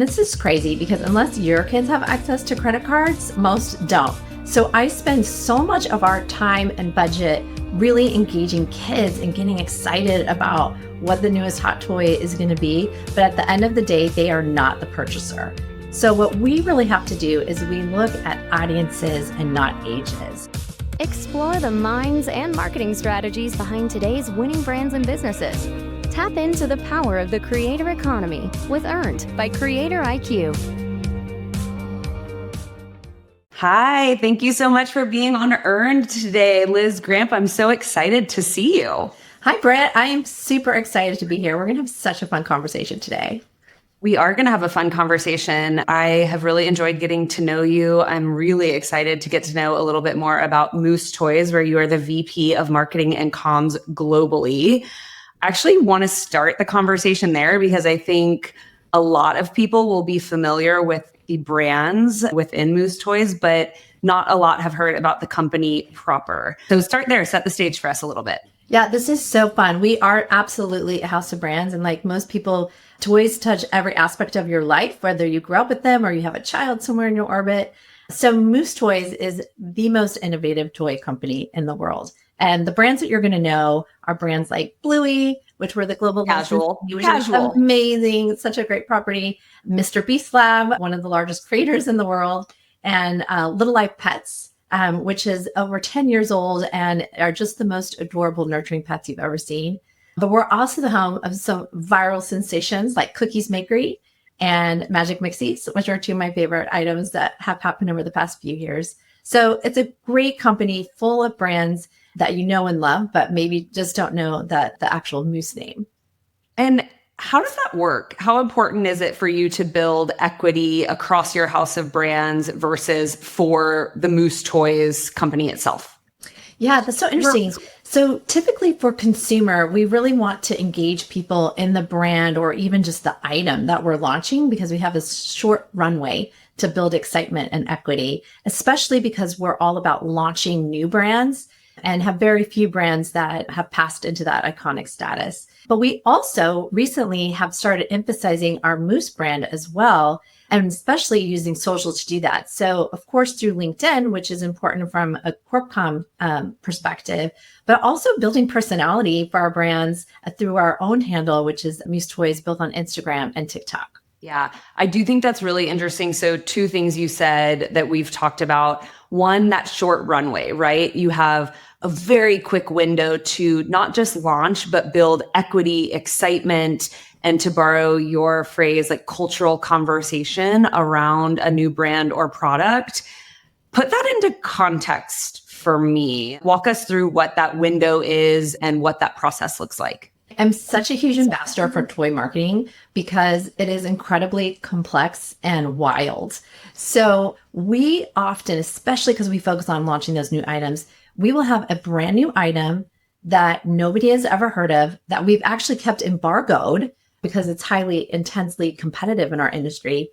This is crazy because unless your kids have access to credit cards, most don't. So I spend so much of our time and budget really engaging kids and getting excited about what the newest hot toy is going to be. But at the end of the day, they are not the purchaser. So what we really have to do is we look at audiences and not ages. Explore the minds and marketing strategies behind today's winning brands and businesses. Tap into the power of the creator economy with Earned by CreatorIQ. Hi, thank you so much for being on Earned today, Liz Grampp. I'm so excited to see you. Hi, Brit. I am super excited to be here. We're going to have such a fun conversation today. We are going to have a fun conversation. I have really enjoyed getting to know you. I'm really excited to get to know a little bit more about Moose Toys, where you are the VP of Marketing and Comms globally. I actually want to start the conversation there because I think a lot of people will be familiar with the brands within Moose Toys, but not a lot have heard about the company proper. So start there, set the stage for us a little bit. Yeah, this is so fun. We are absolutely a house of brands. And like most people, toys touch every aspect of your life, whether you grew up with them or you have a child somewhere in your orbit. So Moose Toys is the most innovative toy company in the world. And the brands that you're going to know are brands like Bluey, which were the global Casual. Amazing, such a great property. Mr. Beast Lab, one of the largest creators in the world, and Little Life Pets, which is over 10 years old and are just the most adorable, nurturing pets you've ever seen. But we're also the home of some viral sensations like Cookies Makery and Magic Mixies, which are two of my favorite items that have happened over the past few years. So it's a great company full of brands that you know and love, but maybe just don't know the actual Moose name. And how does that work? How important is it for you to build equity across your house of brands versus for the Moose Toys company itself? Yeah, that's so interesting. So typically for consumer, we really want to engage people in the brand or even just the item that we're launching because we have this short runway to build excitement and equity, especially because we're all about launching new brands and have very few brands that have passed into that iconic status. But we also recently have started emphasizing our Moose brand as well, and especially using social to do that. So of course, through LinkedIn, which is important from a CorpCom perspective, but also building personality for our brands through our own handle, which is Moose Toys, built on Instagram and TikTok. Yeah, I do think that's really interesting. So two things you said that we've talked about. One, that short runway, right? You have a very quick window to not just launch, but build equity, excitement, and to borrow your phrase, like cultural conversation around a new brand or product. Put that into context for me. Walk us through what that window is and what that process looks like. I'm such a huge ambassador for toy marketing because it is incredibly complex and wild. So we often, especially because we focus on launching those new items, we will have a brand new item that nobody has ever heard of that we've actually kept embargoed because it's highly intensely competitive in our industry.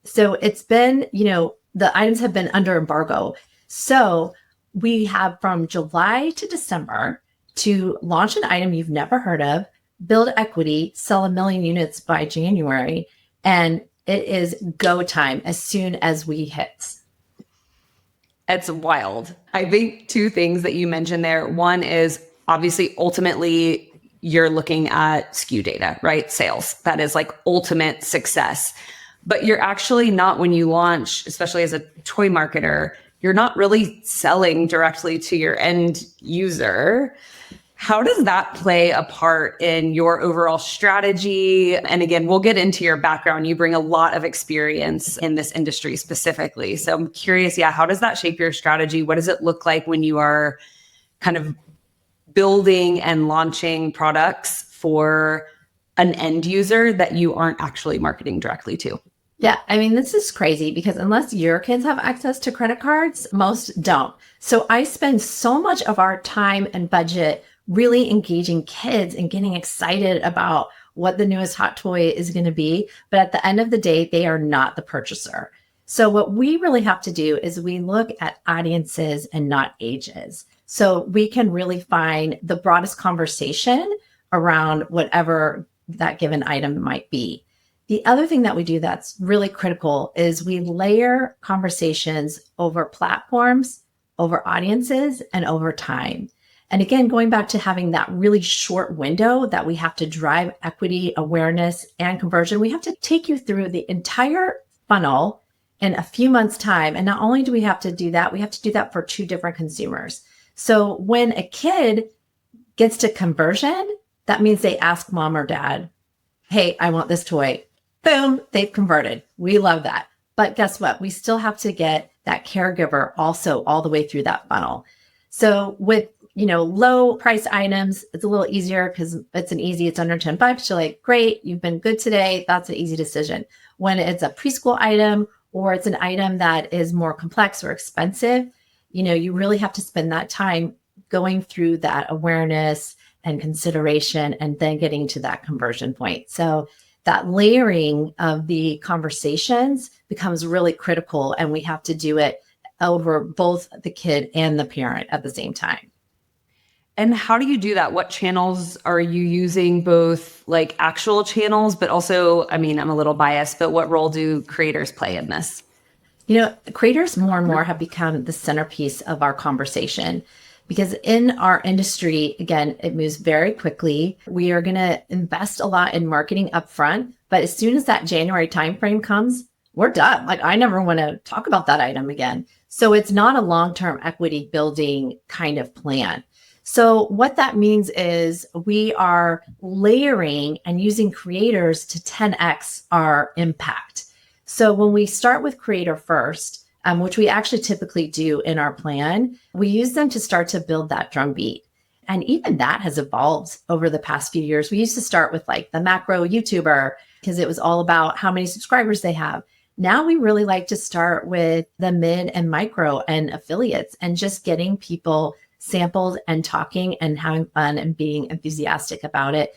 So it's been, the items have been under embargo. So we have from July to December to launch an item you've never heard of, build equity, sell 1 million units by January, and it is go time as soon as we hit. It's wild. I think two things that you mentioned there. One is obviously ultimately you're looking at SKU data, right? Sales. That is like ultimate success. But you're actually not, when you launch, especially as a toy marketer, you're not really selling directly to your end user. How does that play a part in your overall strategy? And again, we'll get into your background. You bring a lot of experience in this industry specifically. So I'm curious, how does that shape your strategy? What does it look like when you are kind of building and launching products for an end user that you aren't actually marketing directly to? Yeah, I mean, this is crazy because unless your kids have access to credit cards, most don't. So I spend so much of our time and budget really engaging kids and getting excited about what the newest hot toy is going to be. But at the end of the day, they are not the purchaser. So what we really have to do is we look at audiences and not ages. So we can really find the broadest conversation around whatever that given item might be. The other thing that we do that's really critical is we layer conversations over platforms, over audiences, and over time. And again, going back to having that really short window that we have to drive equity, awareness, and conversion, we have to take you through the entire funnel in a few months' time. And not only do we have to do that, we have to do that for two different consumers. So when a kid gets to conversion, that means they ask mom or dad, hey, I want this toy. Boom, they've converted. We love that. But guess what? We still have to get that caregiver also all the way through that funnel. So with, low price items, it's a little easier because it's under $10. You're like, great, you've been good today. That's an easy decision. When it's a preschool item or it's an item that is more complex or expensive, you really have to spend that time going through that awareness and consideration and then getting to that conversion point. So that layering of the conversations becomes really critical, and we have to do it over both the kid and the parent at the same time. And how do you do that? What channels are you using, both like actual channels, but also, I'm a little biased, but what role do creators play in this? Creators more and more have become the centerpiece of our conversation. Because in our industry, again, it moves very quickly. We are going to invest a lot in marketing upfront, but as soon as that January timeframe comes, we're done. Like, I never want to talk about that item again. So it's not a long-term equity building kind of plan. So what that means is we are layering and using creators to 10x our impact. So when we start with creator first, which we actually typically do in our plan, we use them to start to build that drumbeat. And even that has evolved over the past few years. We used to start with like the macro YouTuber because it was all about how many subscribers they have. Now we really like to start with the mid and micro and affiliates and just getting people sampled and talking and having fun and being enthusiastic about it.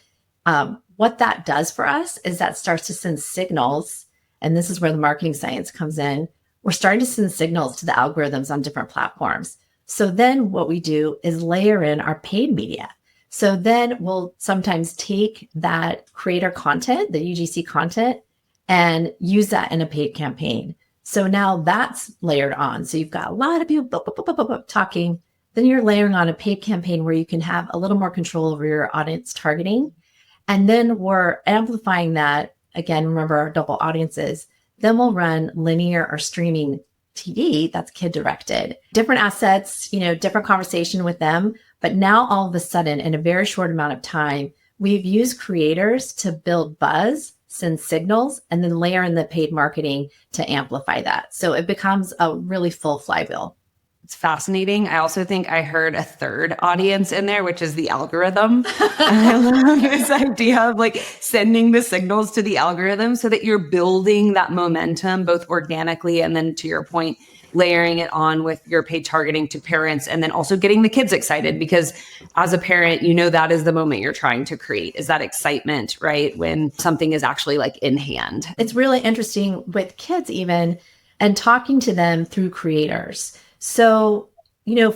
What that does for us is that starts to send signals. And this is where the marketing science comes in. We're starting to send signals to the algorithms on different platforms. So then what we do is layer in our paid media. So then we'll sometimes take that creator content, the UGC content, and use that in a paid campaign. So now that's layered on. So you've got a lot of people talking. Then you're layering on a paid campaign where you can have a little more control over your audience targeting. And then we're amplifying that. Again, remember our double audiences. Then we'll run linear or streaming TV that's kid directed. Different assets, different conversation with them. But now all of a sudden, in a very short amount of time, we've used creators to build buzz, send signals, and then layer in the paid marketing to amplify that. So it becomes a really full flywheel. It's fascinating. I also think I heard a third audience in there, which is the algorithm. I love this idea of like sending the signals to the algorithm so that you're building that momentum both organically and then, to your point, layering it on with your paid targeting to parents, and then also getting the kids excited, because as a parent, that is the moment you're trying to create, is that excitement, right? When something is actually like in hand. It's really interesting with kids even, and talking to them through creators. So,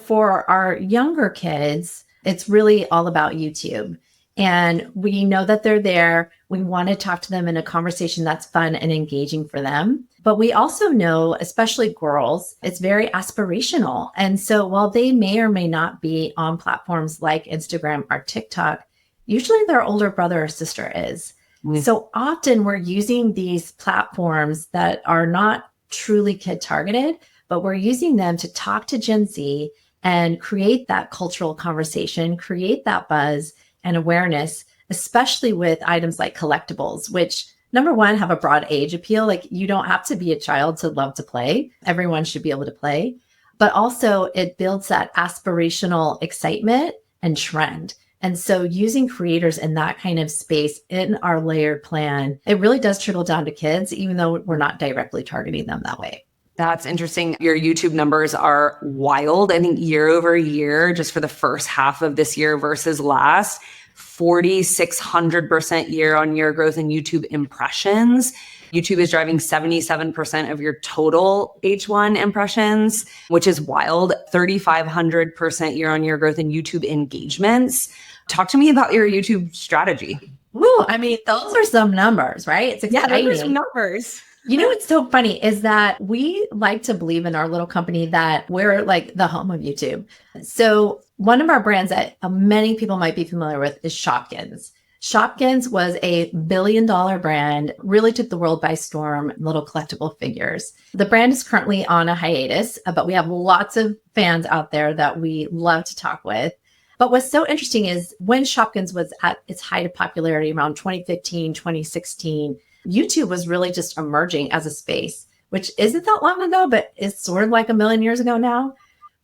for our younger kids, it's really all about YouTube. And we know that they're there. We want to talk to them in a conversation that's fun and engaging for them. But we also know, especially girls, it's very aspirational. And so while they may or may not be on platforms like Instagram or TikTok, usually their older brother or sister is. So often we're using these platforms that are not truly kid targeted, but we're using them to talk to Gen Z and create that cultural conversation, create that buzz and awareness, especially with items like collectibles, which number one, have a broad age appeal. Like, you don't have to be a child to love to play. Everyone should be able to play. But also it builds that aspirational excitement and trend. And so using creators in that kind of space in our layered plan, it really does trickle down to kids, even though we're not directly targeting them that way. That's interesting. Your YouTube numbers are wild. I think year over year, just for the first half of this year versus last, 4,600% year on year growth in YouTube impressions. YouTube is driving 77% of your total H1 impressions, which is wild. 3,500% year on year growth in YouTube engagements. Talk to me about your YouTube strategy. Ooh, I mean, those are some numbers, right? It's Yeah, exciting. those are some numbers. You know what's so funny is that we like to believe in our little company that we're like the home of YouTube. So one of our brands that many people might be familiar with is Shopkins. Shopkins was a billion-dollar brand, really took the world by storm, little collectible figures. The brand is currently on a hiatus, but we have lots of fans out there that we love to talk with. But what's so interesting is when Shopkins was at its height of popularity around 2015, 2016, YouTube was really just emerging as a space, which isn't that long ago, but it's sort of like a million years ago now.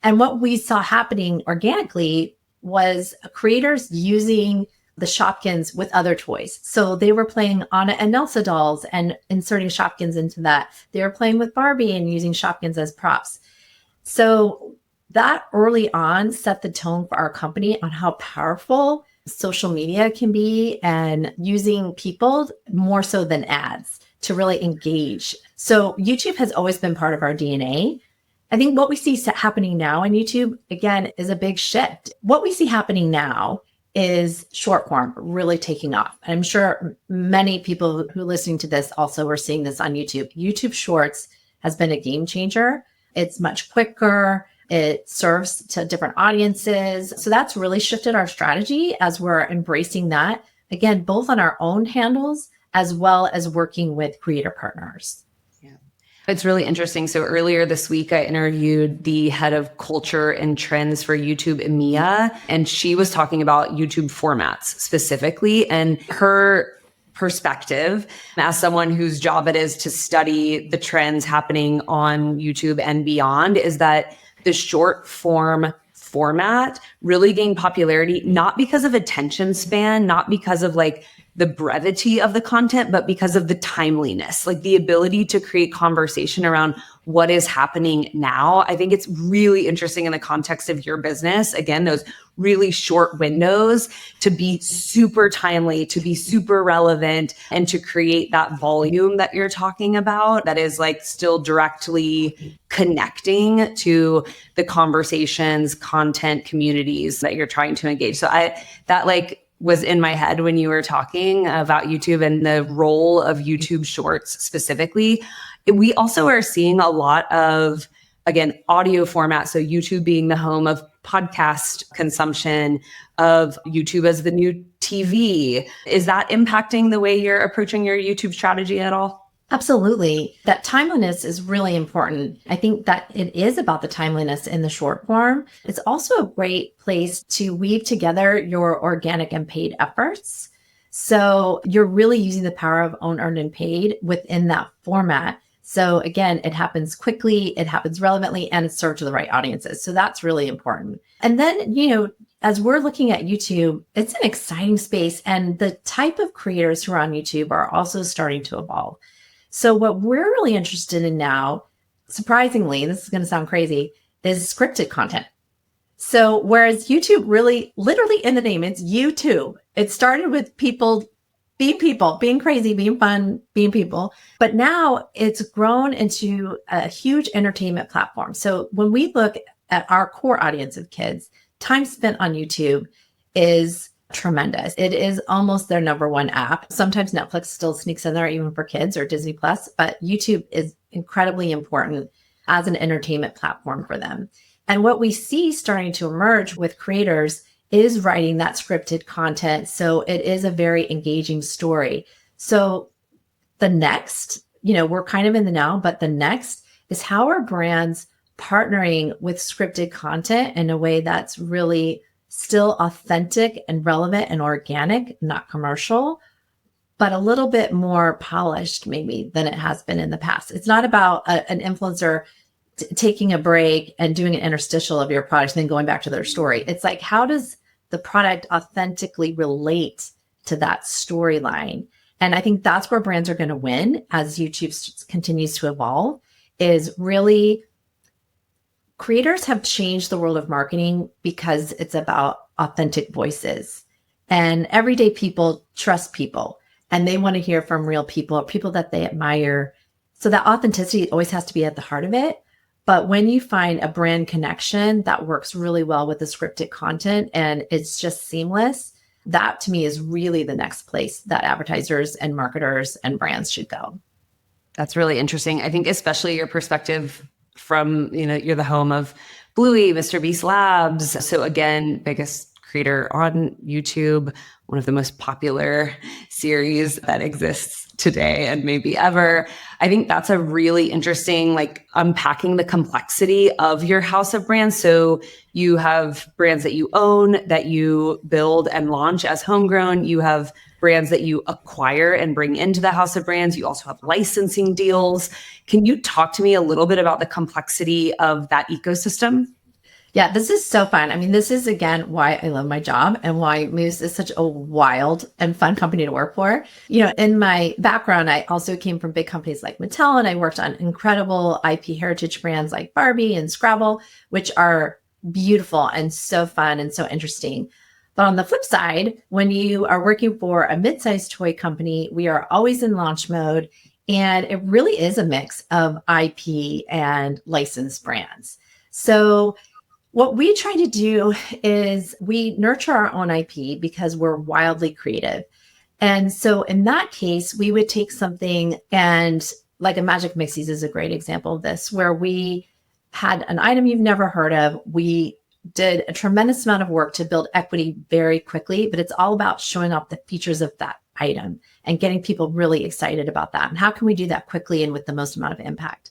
And what we saw happening organically was creators using the Shopkins with other toys. So they were playing Anna and Elsa dolls and inserting Shopkins into that. They were playing with Barbie and using Shopkins as props. So that early on set the tone for our company on how powerful social media can be and using people more so than ads to really engage. So YouTube has always been part of our DNA. I think what we see happening now on YouTube, again, is a big shift. What we see happening now is short form really taking off. And I'm sure many people who are listening to this also are seeing this on YouTube. YouTube Shorts has been a game changer. It's much quicker. It serves to different audiences. So that's really shifted our strategy as we're embracing that, again, both on our own handles as well as working with creator partners. Yeah, it's really interesting. So earlier this week, I interviewed the head of culture and trends for YouTube EMEA, and she was talking about YouTube formats specifically, and her perspective as someone whose job it is to study the trends happening on YouTube and beyond is that the short form format really gained popularity, not because of attention span, not because of like the brevity of the content, but because of the timeliness, like the ability to create conversation around what is happening now. I think it's really interesting in the context of your business. Again, those really short windows to be super timely, to be super relevant, and to create that volume that you're talking about that is like still directly connecting to the conversations, content, communities that you're trying to engage. So that was in my head when you were talking about YouTube and the role of YouTube Shorts specifically. We also are seeing a lot of, again, audio format. So YouTube being the home of podcast consumption, of YouTube as the new TV. Is that impacting the way you're approaching your YouTube strategy at all? Absolutely. That timeliness is really important. I think that it is about the timeliness in the short form. It's also a great place to weave together your organic and paid efforts. So you're really using the power of own, earned, and paid within that format. So again, it happens quickly, it happens relevantly, and it's served to the right audiences. So that's really important. And then, as we're looking at YouTube, it's an exciting space. And the type of creators who are on YouTube are also starting to evolve. So what we're really interested in now, surprisingly, this is going to sound crazy, is scripted content. So whereas YouTube really, literally in the name, it's YouTube. It started with people, being crazy, being fun, being people. But now it's grown into a huge entertainment platform. So when we look at our core audience of kids, time spent on YouTube is tremendous. It is almost their number one app. Sometimes Netflix still sneaks in there even for kids or Disney Plus, but YouTube is incredibly important as an entertainment platform for them. And what we see starting to emerge with creators is writing that scripted content. So it is a very engaging story. So the next, we're kind of in the now, but the next is how are brands partnering with scripted content in a way that's really still authentic and relevant and organic, not commercial, but a little bit more polished maybe than it has been in the past. It's not about an influencer taking a break and doing an interstitial of your product and then going back to their story. It's like, how does the product authentically relate to that storyline? And I think that's where brands are going to win as YouTube continues to evolve, is really creators have changed the world of marketing because it's about authentic voices. And everyday people trust people and they want to hear from real people or people that they admire. So that authenticity always has to be at the heart of it. But when you find a brand connection that works really well with the scripted content and it's just seamless, That to me is really the next place that advertisers and marketers and brands should go. That's really interesting. I think especially your perspective from, you're the home of Bluey, Mr. Beast Labs. So again, biggest creator on YouTube, one of the most popular series that exists today and maybe ever. I think that's a really interesting, like unpacking the complexity of your house of brands. So you have brands that you own, that you build and launch as homegrown. You have brands that you acquire and bring into the house of brands. You also have licensing deals. Can you talk to me a little bit about the complexity of that ecosystem? Yeah, this is so fun. I mean, this is again why I love my job and why Moose is such a wild and fun company to work for. In my background, I also came from big companies like Mattel, and I worked on incredible IP heritage brands like Barbie and Scrabble, which are beautiful and so fun and so interesting. But on the flip side, when you are working for a mid-sized toy company, we are always in launch mode, and it really is a mix of IP and licensed brands. So what we try to do is we nurture our own IP because we're wildly creative. And so in that case, we would take something, and like a Magic Mixies is a great example of this, where we had an item you've never heard of. We did a tremendous amount of work to build equity very quickly, but it's all about showing off the features of that item and getting people really excited about that. And how can we do that quickly and with the most amount of impact?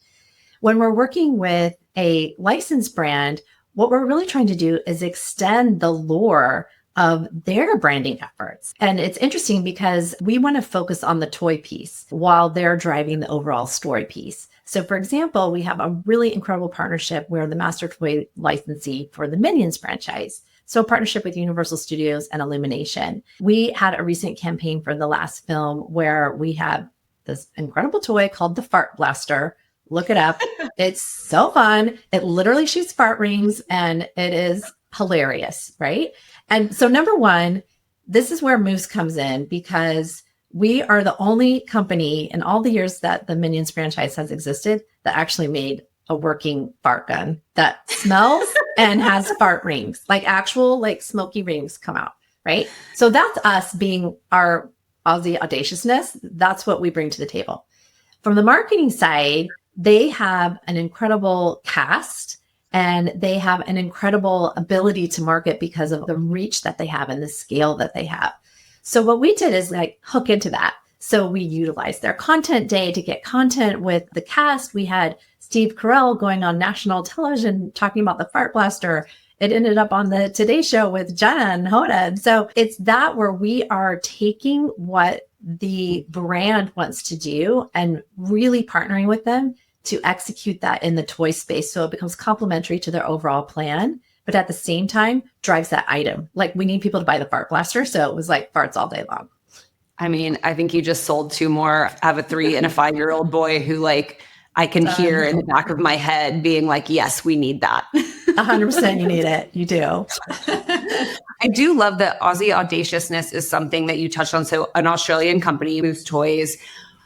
When we're working with a licensed brand, what we're really trying to do is extend the lore of their branding efforts. And it's interesting because we want to focus on the toy piece while they're driving the overall story piece. So for example, we have a really incredible partnership where the master toy licensee for the Minions franchise. So a partnership with Universal Studios and Illumination. We had a recent campaign for the last film where we have this incredible toy called the Fart Blaster. Look it up. It's so fun. It literally shoots fart rings and it is hilarious, right? And so number one, this is where Moose comes in because we are the only company in all the years that the Minions franchise has existed that actually made a working fart gun that smells and has fart rings, like actual like smoky rings come out, right? So that's us being our Aussie audaciousness. That's what we bring to the table. From the marketing side, they have an incredible cast and they have an incredible ability to market because of the reach that they have and the scale that they have. So what we did is like hook into that. So we utilized their content day to get content with the cast. We had Steve Carell going on national television talking about the Fart Blaster. It ended up on the Today Show with Jenna and Hoda. So it's that where we are taking what the brand wants to do and really partnering with them to execute that in the toy space. So it becomes complementary to their overall plan, but at the same time drives that item. Like we need people to buy the Fart Blaster. So it was like farts all day long. I mean, I think you just sold two more. I have a 3 and a 5-year-old boy who like, I can hear in the back of my head being like, yes, we need that. 100% you need it. You do. I do love that Aussie audaciousness is something that you touched on. So an Australian company, Moose Toys.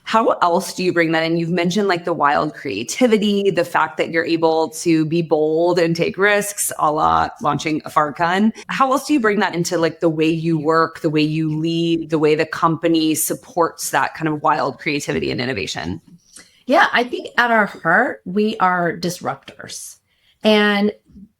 How else do you bring that in? You've mentioned like the wild creativity, the fact that you're able to be bold and take risks, a la launching a fart gun. How else do you bring that into like the way you work, the way you lead, the way the company supports that kind of wild creativity and innovation? Yeah, I think at our heart, we are disruptors and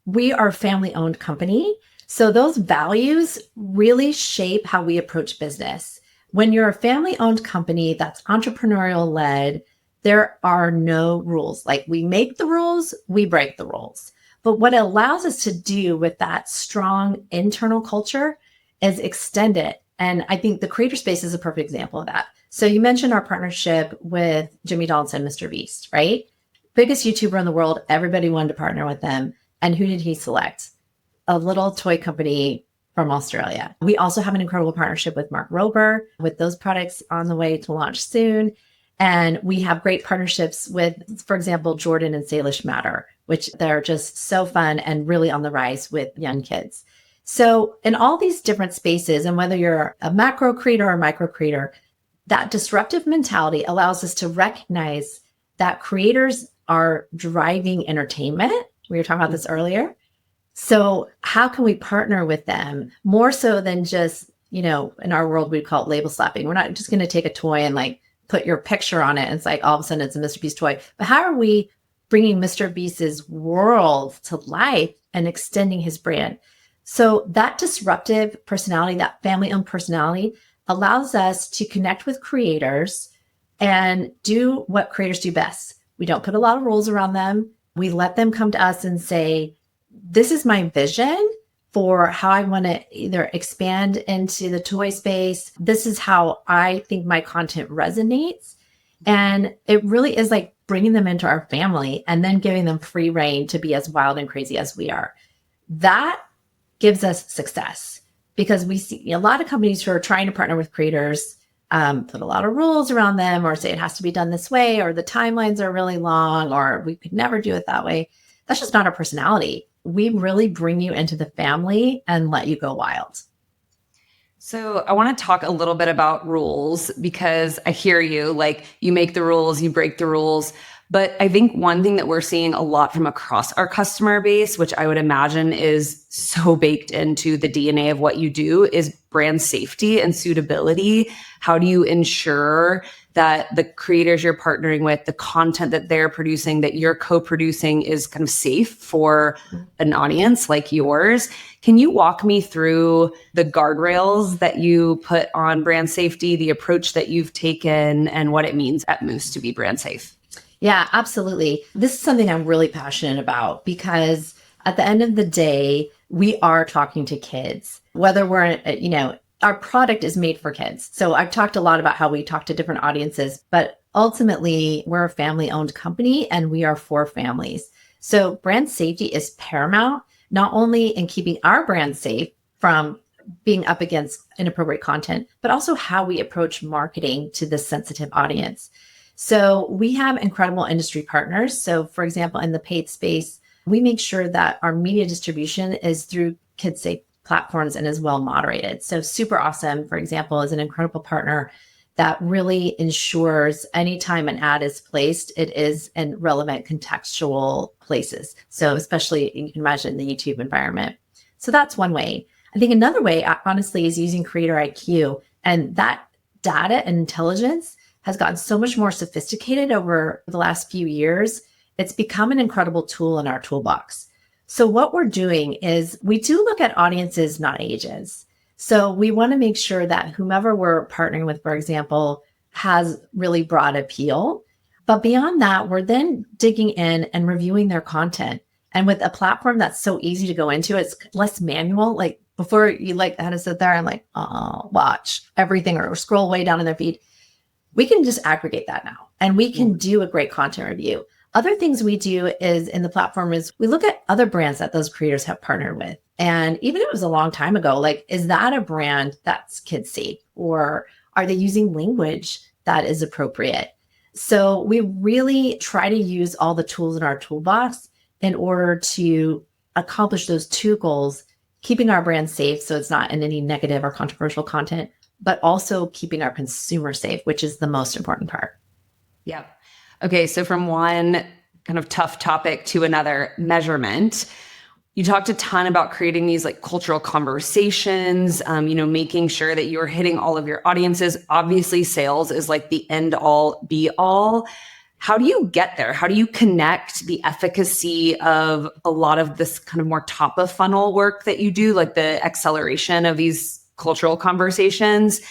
we are a family-owned company. So those values really shape how we approach business. When you're a family-owned company that's entrepreneurial-led, there are no rules. Like we make the rules, we break the rules. But what it allows us to do with that strong internal culture is extend it. And I think the creator space is a perfect example of that. So you mentioned our partnership with Jimmy Donaldson, Mr. Beast, right? Biggest YouTuber in the world. Everybody wanted to partner with them. And who did he select? A little toy company from Australia. We also have an incredible partnership with Mark Rober with those products on the way to launch soon. And we have great partnerships with, for example, Jordan and Salish Matter, which they're just so fun and really on the rise with young kids. So in all these different spaces, and whether you're a macro creator or micro creator, that disruptive mentality allows us to recognize that creators are driving entertainment. We were talking about this earlier. So how can we partner with them more so than just in our world, we'd call it label slapping. We're not just going to take a toy and like put your picture on it. And it's like all of a sudden it's a Mr. Beast toy. But how are we bringing Mr. Beast's world to life and extending his brand? So that disruptive personality, that family-owned personality allows us to connect with creators and do what creators do best. We don't put a lot of rules around them. We let them come to us and say, this is my vision for how I want to either expand into the toy space. This is how I think my content resonates. And it really is like bringing them into our family and then giving them free reign to be as wild and crazy as we are. That gives us success because we see a lot of companies who are trying to partner with creators put a lot of rules around them or say it has to be done this way, or the timelines are really long, or we could never do it that way. That's just not our personality. We really bring you into the family and let you go wild. So I want to talk a little bit about rules because I hear you, like you make the rules, you break the rules. But I think one thing that we're seeing a lot from across our customer base, which I would imagine is so baked into the DNA of what you do, is brand safety and suitability. How do you ensure that the creators you're partnering with, the content that they're producing, that you're co-producing is kind of safe for an audience like yours? Can you walk me through the guardrails that you put on brand safety, the approach that you've taken, and what it means at Moose to be brand safe? Yeah, absolutely. This is something I'm really passionate about because at the end of the day, we are talking to kids, whether we're, our product is made for kids. So I've talked a lot about how we talk to different audiences, but ultimately we're a family-owned company and we are for families. So brand safety is paramount, not only in keeping our brand safe from being up against inappropriate content, but also how we approach marketing to this sensitive audience. So we have incredible industry partners. So for example, in the paid space, we make sure that our media distribution is through kid-safe platforms and is well moderated. So Super Awesome, for example, is an incredible partner that really ensures anytime an ad is placed, it is in relevant contextual places. So especially you can imagine the YouTube environment. So that's one way. I think another way, honestly, is using CreatorIQ, and that data and intelligence has gotten so much more sophisticated over the last few years. It's become an incredible tool in our toolbox. So what we're doing is we do look at audiences, not ages. So we want to make sure that whomever we're partnering with, for example, has really broad appeal. But beyond that, we're then digging in and reviewing their content. And with a platform that's so easy to go into, it's less manual. Like before you had to sit there and watch everything or scroll way down in their feed. We can just aggregate that now and we can do a great content review. Other things we do is in the platform is we look at other brands that those creators have partnered with. And even if it was a long time ago, is that a brand that's kid safe, or are they using language that is appropriate? So we really try to use all the tools in our toolbox in order to accomplish those two goals, keeping our brand safe so it's not in any negative or controversial content, but also keeping our consumer safe, which is the most important part. Yeah. Okay. So from one kind of tough topic to another, measurement. You talked a ton about creating these cultural conversations, making sure that you're hitting all of your audiences. Obviously, sales is the end all be all. How do you get there? How do you connect the efficacy of a lot of this kind of more top of funnel work that you do, like the acceleration of these cultural conversations,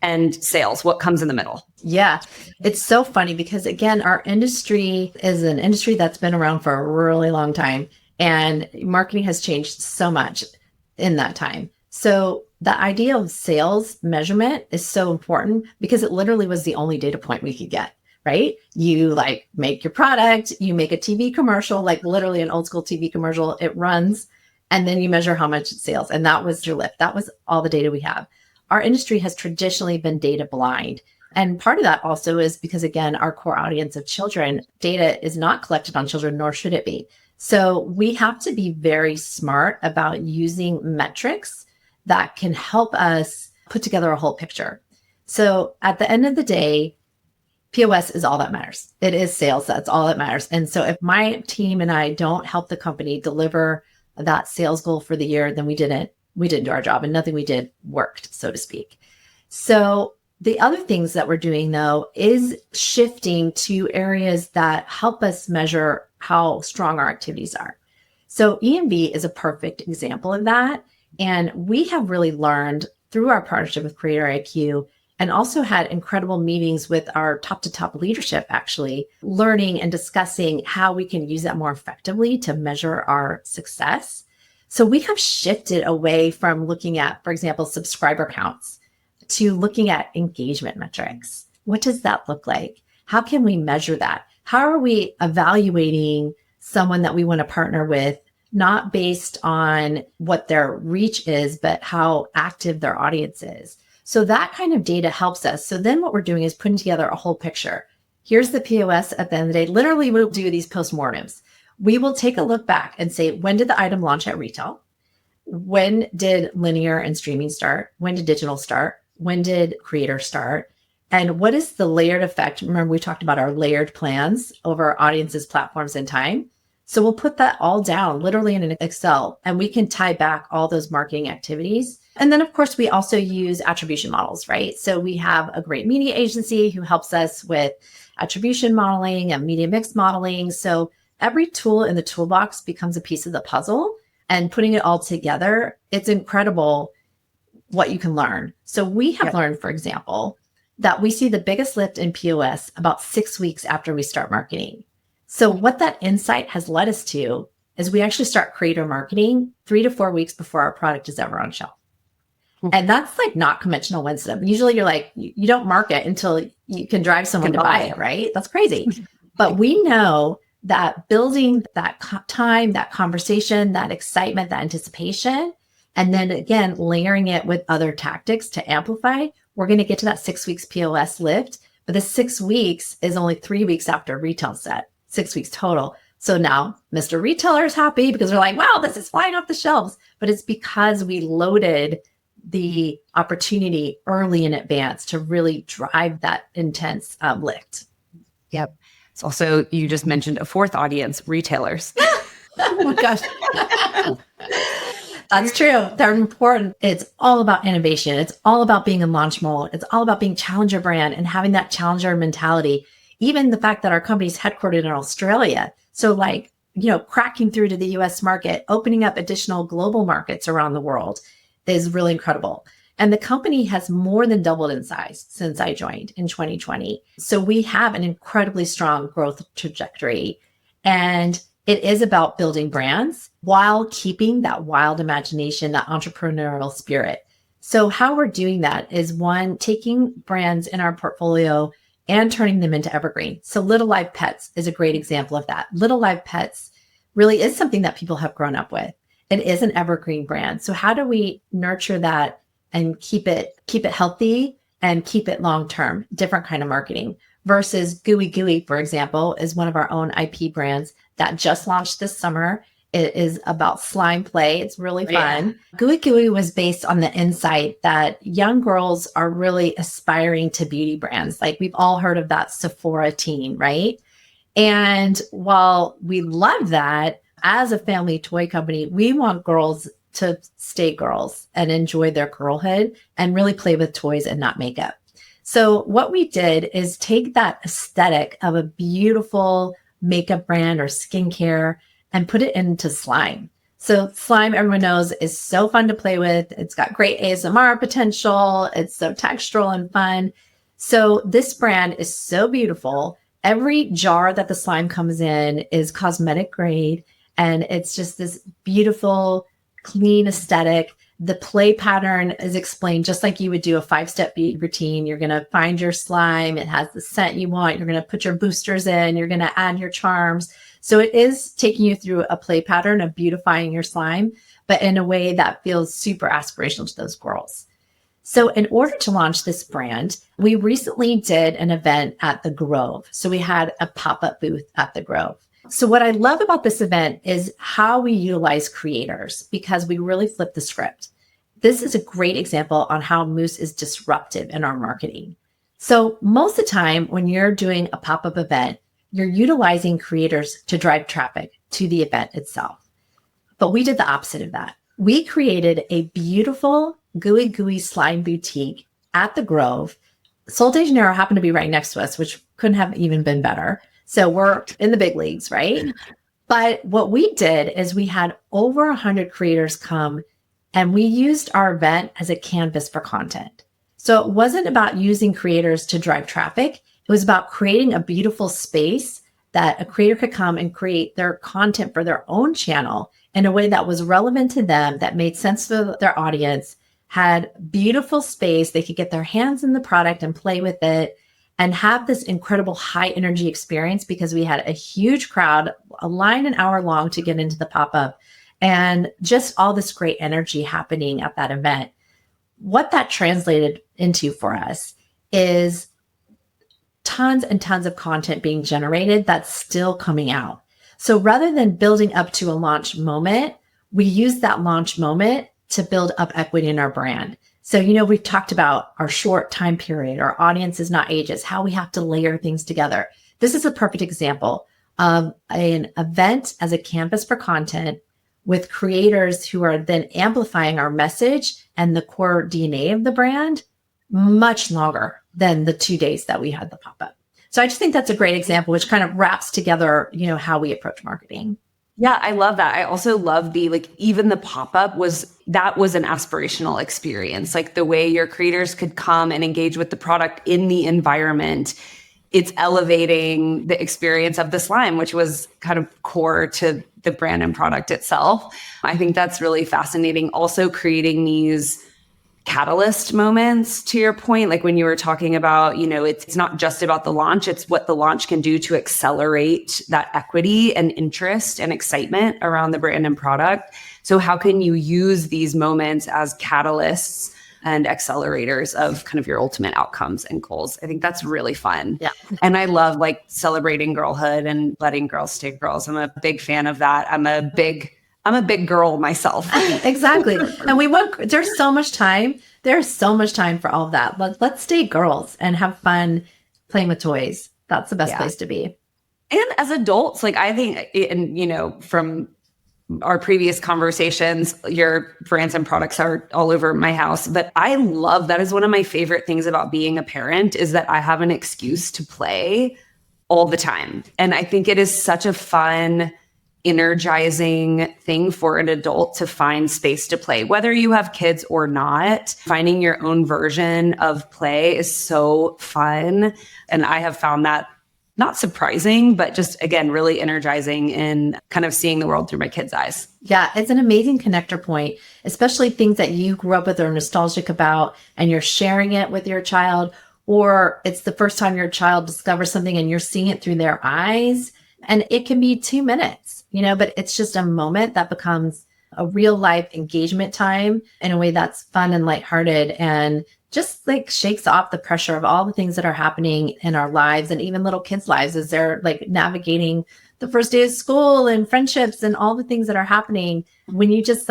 and sales? What comes in the middle? Yeah, it's so funny because, again, our industry is an industry that's been around for a really long time, and marketing has changed so much in that time. So the idea of sales measurement is so important because it literally was the only data point we could get, right? You make your product, you make a TV commercial, literally an old school TV commercial, it runs, and then you measure how much it sells. And that was your lift. That was all the data we have. Our industry has traditionally been data blind. And part of that also is because, again, our core audience of children, data is not collected on children, nor should it be. So we have to be very smart about using metrics that can help us put together a whole picture. So at the end of the day, POS is all that matters. It is sales. That's all that matters. And so if my team and I don't help the company deliver that sales goal for the year, then we didn't we didn't do our job and nothing we did worked, so to speak. So the other things that we're doing though is shifting to areas that help us measure how strong our activities are. So EMV is a perfect example of that. And we have really learned through our partnership with CreatorIQ and also had incredible meetings with our top to top leadership, actually learning and discussing how we can use that more effectively to measure our success. So we have shifted away from looking at, for example, subscriber counts to looking at engagement metrics. What does that look like? How can we measure that? How are we evaluating someone that we want to partner with, not based on what their reach is, but how active their audience is? So that kind of data helps us. So then what we're doing is putting together a whole picture. Here's the POS at the end of the day. Literally, we'll do these postmortems. We will take a look back and say, when did the item launch at retail? When did linear and streaming start? When did digital start? When did creator start? And what is the layered effect? Remember, we talked about our layered plans over audiences, platforms, and time. So we'll put that all down literally in an Excel, and we can tie back all those marketing activities. And then, of course, we also use attribution models, right? So we have a great media agency who helps us with attribution modeling and media mix modeling. So every tool in the toolbox becomes a piece of the puzzle, and putting it all together, it's incredible what you can learn. So we have learned, for example, that we see the biggest lift in POS about 6 weeks after we start marketing. So what that insight has led us to is we actually start creator marketing 3 to 4 weeks before our product is ever on shelf. And that's like not conventional wisdom. Usually you're like, you don't market until you can drive someone to buy it, right? That's crazy. But we know that building that time, that conversation, that excitement, that anticipation, and then again, layering it with other tactics to amplify, we're going to get to that 6 weeks POS lift. But the 6 weeks is only 3 weeks after retail set, 6 weeks total. So now Mr. Retailer is happy because they're like, wow, this is flying off the shelves. But it's because we loaded the opportunity early in advance to really drive that intense lift. Yep. It's also, you just mentioned a fourth audience, retailers. Oh my gosh. That's true. They're important. It's all about innovation. It's all about being in launch mode. It's all about being challenger brand and having that challenger mentality. Even the fact that our company is headquartered in Australia. So like, cracking through to the US market, opening up additional global markets around the world is really incredible. And the company has more than doubled in size since I joined in 2020. So we have an incredibly strong growth trajectory. And it is about building brands while keeping that wild imagination, that entrepreneurial spirit. So how we're doing that is one, taking brands in our portfolio and turning them into evergreen. So Little Live Pets is a great example of that. Little Live Pets really is something that people have grown up with. It is an evergreen brand. So how do we nurture that and keep it healthy and keep it long-term? Different kind of marketing versus Gooey Gooey, for example, is one of our own IP brands that just launched this summer. It is about slime play. It's really fun. Yeah. Gooey Gooey was based on the insight that young girls are really aspiring to beauty brands. Like we've all heard of that Sephora teen, right? And while we love that, as a family toy company, we want girls to stay girls and enjoy their girlhood and really play with toys and not makeup. So what we did is take that aesthetic of a beautiful makeup brand or skincare and put it into slime. So slime, everyone knows, is so fun to play with. It's got great ASMR potential. It's so textural and fun. So this brand is so beautiful. Every jar that the slime comes in is cosmetic grade. And it's just this beautiful, clean aesthetic. The play pattern is explained just like you would do a 5-step beauty routine. You're going to find your slime. It has the scent you want. You're going to put your boosters in. You're going to add your charms. So it is taking you through a play pattern of beautifying your slime, but in a way that feels super aspirational to those girls. So in order to launch this brand, we recently did an event at the Grove. So we had a pop-up booth at the Grove. So what I love about this event is how we utilize creators because we really flip the script. This is a great example on how Moose is disruptive in our marketing. So most of the time when you're doing a pop-up event, you're utilizing creators to drive traffic to the event itself. But we did the opposite of that. We created a beautiful gooey slime boutique at the Grove. Sol de Janeiro happened to be right next to us, which couldn't have even been better. So we're in the big leagues, right? But what we did is we had over 100 creators come, and we used our event as a canvas for content. So it wasn't about using creators to drive traffic. It was about creating a beautiful space that a creator could come and create their content for their own channel in a way that was relevant to them, that made sense to their audience, had beautiful space. They could get their hands in the product and play with it and have this incredible high energy experience, because we had a huge crowd, a line an hour long to get into the pop-up, and just all this great energy happening at that event. What that translated into for us is tons and tons of content being generated that's still coming out. So rather than building up to a launch moment, we use that launch moment to build up equity in our brand. So, we've talked about our short time period, our audience is not ages, how we have to layer things together. This is a perfect example of an event as a canvas for content with creators who are then amplifying our message and the core DNA of the brand much longer than the 2 days that we had the pop-up. So I just think that's a great example, which kind of wraps together, how we approach marketing. Yeah, I love that. I also love even the pop-up was an aspirational experience. Like the way your creators could come and engage with the product in the environment. It's elevating the experience of the slime, which was kind of core to the brand and product itself. I think that's really fascinating. Also creating these catalyst moments, to your point, like when you were talking about, it's not just about the launch, it's what the launch can do to accelerate that equity and interest and excitement around the brand and product. So how can you use these moments as catalysts and accelerators of kind of your ultimate outcomes and goals? I think that's really fun. Yeah. And I love celebrating girlhood and letting girls stay girls. I'm a big fan of that. I'm a big girl myself. Exactly. And there's so much time. There's so much time for all of that. Let's stay girls and have fun playing with toys. That's the best place to be. And as adults, I think, and from our previous conversations, your brands and products are all over my house. But I love, that is one of my favorite things about being a parent, is that I have an excuse to play all the time. And I think it is such a fun, energizing thing for an adult to find space to play, whether you have kids or not. Finding your own version of play is so fun. And I have found that not surprising, but just, again, really energizing in kind of seeing the world through my kids' eyes. Yeah, it's an amazing connector point, especially things that you grew up with or nostalgic about, and you're sharing it with your child, or it's the first time your child discovers something and you're seeing it through their eyes. And it can be 2 minutes, but it's just a moment that becomes a real life engagement time in a way that's fun and lighthearted, and just shakes off the pressure of all the things that are happening in our lives, and even little kids' lives as they're navigating the first day of school and friendships and all the things that are happening. When you just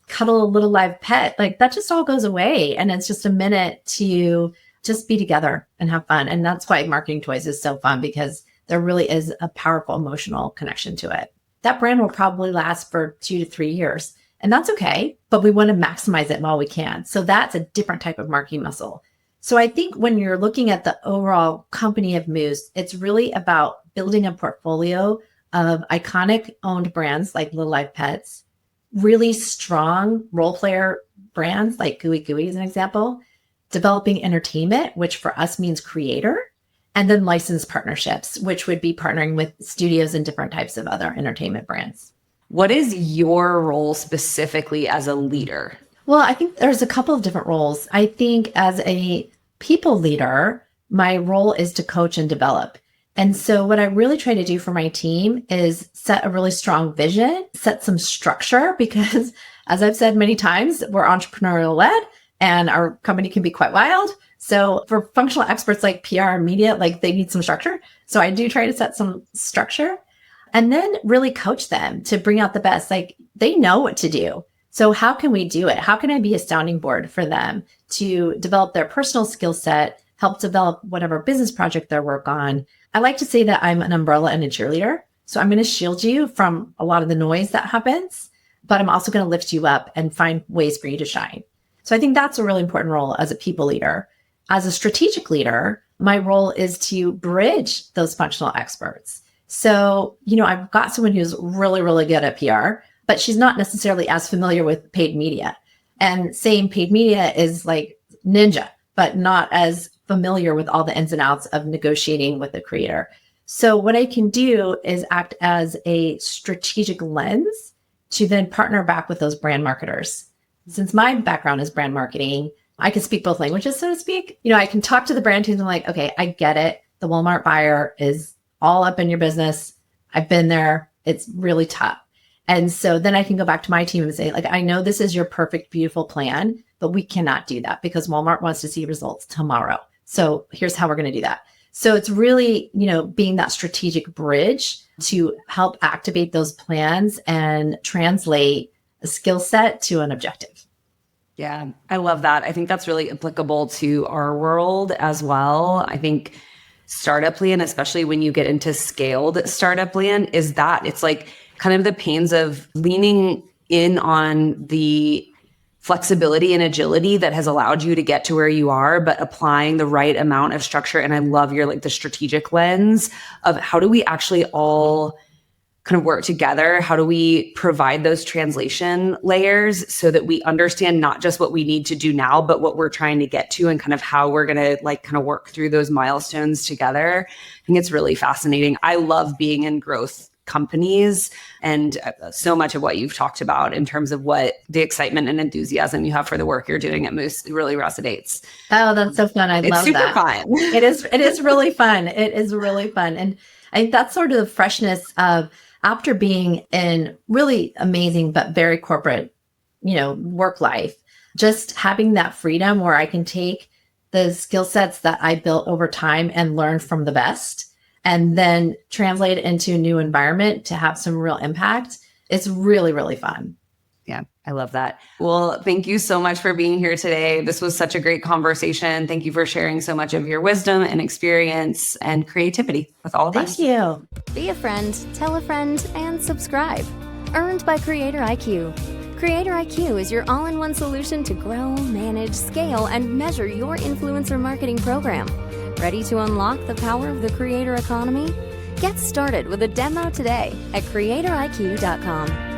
cuddle a little live pet, that just all goes away. And it's just a minute to just be together and have fun. And that's why marketing toys is so fun, because there really is a powerful emotional connection to it. That brand will probably last for 2 to 3 years, and that's okay, but we want to maximize it while we can. So that's a different type of marketing muscle. So I think when you're looking at the overall company of Moose, it's really about building a portfolio of iconic owned brands like Little Live Pets, really strong role player brands like Gooey Gooey as an example, developing entertainment, which for us means creator, and then licensed partnerships, which would be partnering with studios and different types of other entertainment brands. What is your role specifically as a leader? Well, I think there's a couple of different roles. I think as a people leader, my role is to coach and develop. And so what I really try to do for my team is set a really strong vision, set some structure, because as I've said many times, we're entrepreneurial led and our company can be quite wild. So for functional experts like PR and media, they need some structure. So I do try to set some structure and then really coach them to bring out the best. They know what to do. So how can we do it? How can I be a sounding board for them to develop their personal skill set, help develop whatever business project they work on? I like to say that I'm an umbrella and a cheerleader. So I'm going to shield you from a lot of the noise that happens, but I'm also going to lift you up and find ways for you to shine. So I think that's a really important role as a people leader. As a strategic leader, my role is to bridge those functional experts. So, I've got someone who's really, really good at PR, but she's not necessarily as familiar with paid media. And same paid media is like ninja, but not as familiar with all the ins and outs of negotiating with a creator. So what I can do is act as a strategic lens to then partner back with those brand marketers. Since my background is brand marketing, I can speak both languages, so to speak. I can talk to the brand teams and I'm like, okay, I get it. The Walmart buyer is all up in your business. I've been there. It's really tough. And so then I can go back to my team and say, like, I know this is your perfect, beautiful plan, but we cannot do that because Walmart wants to see results tomorrow. So here's how we're going to do that. So it's really, being that strategic bridge to help activate those plans and translate a skill set to an objective. Yeah, I love that. I think that's really applicable to our world as well. I think startup land, especially when you get into scaled startup land, is that it's like kind of the pains of leaning in on the flexibility and agility that has allowed you to get to where you are, but applying the right amount of structure. And I love your the strategic lens of how do we actually all kind of work together? How do we provide those translation layers so that we understand not just what we need to do now, but what we're trying to get to and kind of how we're going to kind of work through those milestones together? I think it's really fascinating. I love being in growth companies and so much of what you've talked about in terms of what the excitement and enthusiasm you have for the work you're doing at Moose really resonates. Oh, that's so fun. I love that. It's super fun. It is really fun. It is really fun. And I think that's sort of the freshness of after being in really amazing, but very corporate, work life, just having that freedom where I can take the skill sets that I built over time and learn from the best and then translate it into a new environment to have some real impact. It's really, really fun. Yeah, I love that. Well, thank you so much for being here today. This was such a great conversation. Thank you for sharing so much of your wisdom and experience and creativity with all of us. Thank you. Be a friend, tell a friend, and subscribe. Earned by CreatorIQ. CreatorIQ is your all-in-one solution to grow, manage, scale, and measure your influencer marketing program. Ready to unlock the power of the creator economy? Get started with a demo today at CreatorIQ.com.